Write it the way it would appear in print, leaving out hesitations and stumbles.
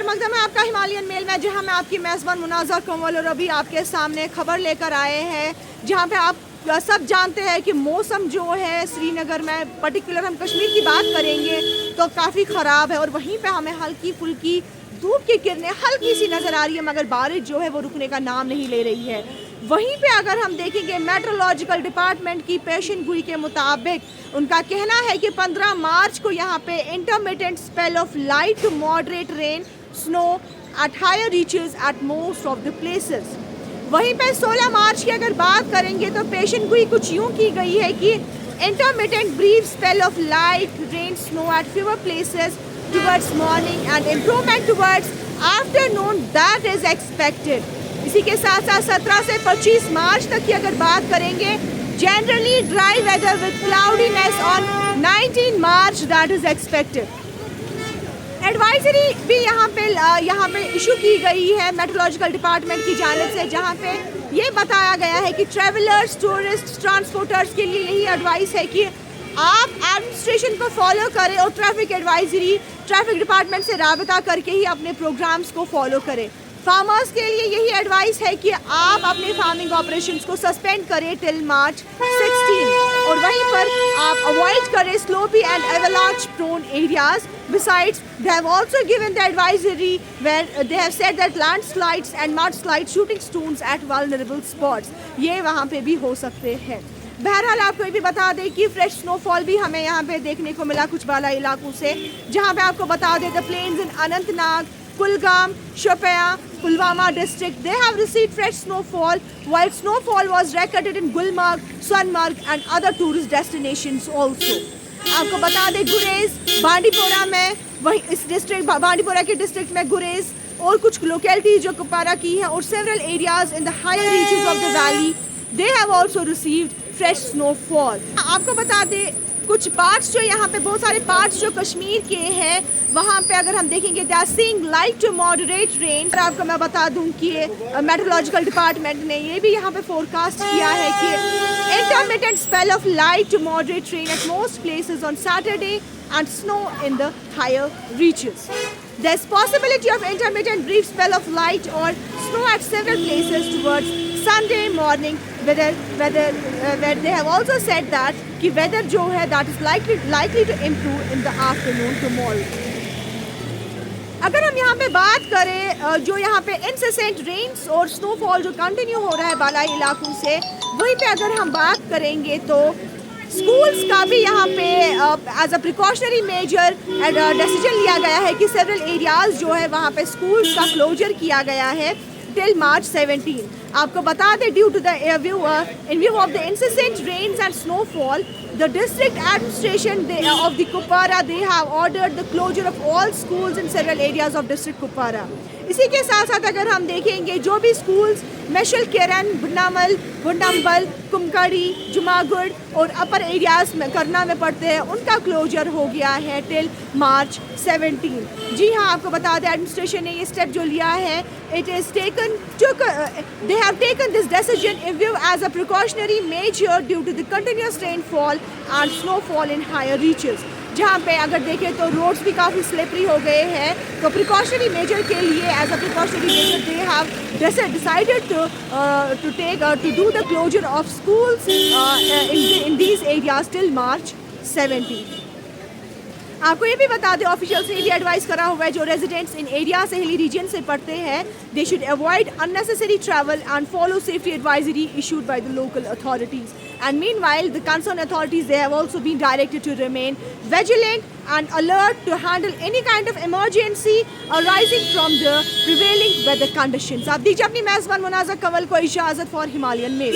मकदम है आपका Himalayan mail में, जहां मैं आपकी मेज़बान मुनाज़ा कंवल और अभी आपके सामने खबर लेकर आए हैं, जहां पे आप सब जानते हैं कि मौसम जो है श्रीनगर में, पर्टिकुलर हम कश्मीर की बात करेंगे तो काफ़ी ख़राब है और वहीं पे हमें हल्की फुल्की धूप की किरणें हल्की सी नज़र आ रही है, मगर बारिश जो है वो रुकने का नाम नहीं ले रही है। वहीं पे अगर हम देखेंगे मेट्रोलॉजिकल डिपार्टमेंट की पेशन गोई के मुताबिक उनका कहना है कि 15 मार्च को यहाँ पे intermittent spell of light to moderate rain snow at higher reaches at most of the places. वहीं पे 16 मार्च की अगर बात करेंगे तो पेशन गोई कुछ यूँ की गई है कि intermittent brief spell of light rain snow at fewer places towards morning and improvement towards afternoon that is expected. इसी के साथ साथ 17 से 25 मार्च तक की अगर बात करेंगे, generally dry weather with cloudiness on 19 March that is expected. Advisory भी यहाँ पे इशू की गई है मेट्रोलॉजिकल डिपार्टमेंट की जानिब से, जहाँ पे ये बताया गया है कि ट्रेवलर्स, टूरिस्ट, ट्रांसपोर्टर्स के लिए यही एडवाइस है कि आप एडमिनिस्ट्रेशन को फॉलो करें और ट्रैफिक एडवाइजरी ट्रैफिक डिपार्टमेंट से राबता करके ही अपने प्रोग्राम्स को फॉलो करें। फार्मर्स के लिए यही एडवाइस है कि आप अपने फार्मिंग ऑपरेशंस को सस्पेंड करें टिल मार्च 16 और वहीं पर आप अवॉइड करें sloppy and avalanche prone areas. Besides, they have also given the advisory where they have said that landslides and mudslides shooting stones at vulnerable spots ये वहाँ पे भी हो सकते हैं। बहरहाल आपको ये भी बता दें कि फ्रेश स्नोफॉल भी हमें यहाँ पे देखने को मिला कुछ बाला इलाकों से, जहाँ पे आपको बता दें the plains in Anantnag, Kulgam, Shopian, Pulwama district they have received fresh snowfall, while snowfall was recorded in Gulmarg, Sonmarg and other tourist destinations also। आपको बता दें गुरेज, बांडीपोरा में, वही इस डिस्ट्रिक्ट बांडीपोरा के डिस्ट्रिक्ट में गुरेज और कुछ लोकेलिटीज जो कुपवारा की हैं और several areas in the higher reaches of the valley they have also received fresh snowfall. आपको बता दें कुछ पार्ट्स जो यहाँ पे बहुत सारे पार्ट्स जो कश्मीर के हैं वहाँ पे अगर हम देखेंगे they are seeing light to moderate rain. आपको मैं बता दूँ कि मेट्रोलॉजिकल डिपार्टमेंट ने ये भी यहाँ पे फोरकास्ट किया है कि intermittent spell of light to moderate rain at most places on Saturday and snow in the higher reaches. There is possibility of intermittent brief spell of light or snow at several places towards Sunday morning. Where they have also said that कि weather जो है that is likely to improve in the afternoon tomorrow. अगर हम यहाँ पे बात करें जो यहाँ पे incessant rains और snowfall जो कंटिन्यू हो रहा है बालाई इलाकों से, वहीं पे अगर हम बात करेंगे तो स्कूल्स का भी यहाँ पे as a precautionary measure decision लिया गया है कि सेवरल एरियाज जो है वहाँ पे स्कूल्स का क्लोजर किया गया है टिल मार्च 17। आपको बता दें due to the in view of the incessant rains and snowfall, the district administration of the Kupwara they have ordered the closure of all schools in several areas of district Kupwara। इसी के साथ साथ अगर हम देखेंगे जो भी schools Mischel केरन, बुन्नामल, बुंडम्बल, कुमकड़ी, जुमागुड़ और अपर एरियाज में करना में पड़ते हैं उनका क्लोजर हो गया है टिल मार्च 17। जी हाँ, आपको बता दें एडमिनिस्ट्रेशन ने ये स्टेप जो लिया है it is taken they have taken this decision in view as a precautionary measure due to the continuous rainfall and snowfall in higher reaches। जहाँ पे अगर देखें तो रोड्स भी काफ़ी स्लिपरी हो गए हैं, तो प्रिकॉशनरी मेजर के लिए as a precautionary measure they have decided to do the closure of schools in these areas till March 17। आपको ये भी बता दें ऑफिशियल से भी एडवाइस करा हुआ है जो रेजिडेंट्स इन एरिया से हिली रीजन से पढ़ते हैं they should avoid unnecessary travel and follow safety advisory issued by the local authorities. And meanwhile, the concerned authorities they have also been directed to remain vigilant and alert to handle any kind of emergency arising from the prevailing weather conditions। आप दीजिए अपनी मेज़बान मुनाज़ा कंवल को इजाज़त for Himalayan mail.